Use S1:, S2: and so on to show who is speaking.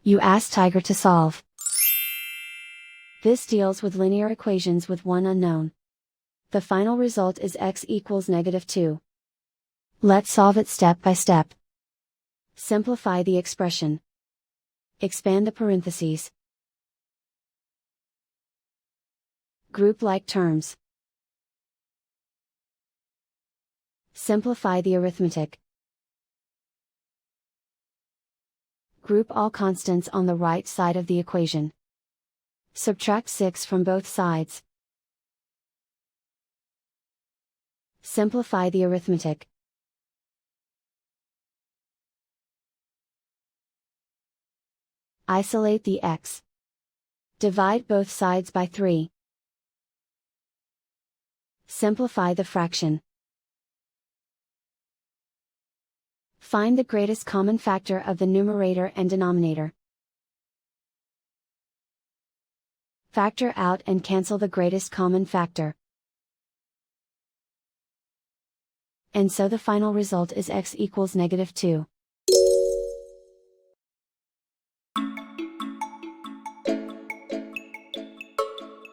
S1: You ask Tiger to solve. This deals with linear equations with one unknown. The final result is x equals -2. Let's solve it step by step. Simplify the expression. Expand the parentheses. Group like terms. Simplify the arithmetic. Group all constants on the right side of the equation. Subtract 6 from both sides. Simplify the arithmetic. Isolate the x. Divide both sides by 3. Simplify the fraction. Find the greatest common factor of the numerator and denominator. Factor out and cancel the greatest common factor. And so the final result is x equals -2.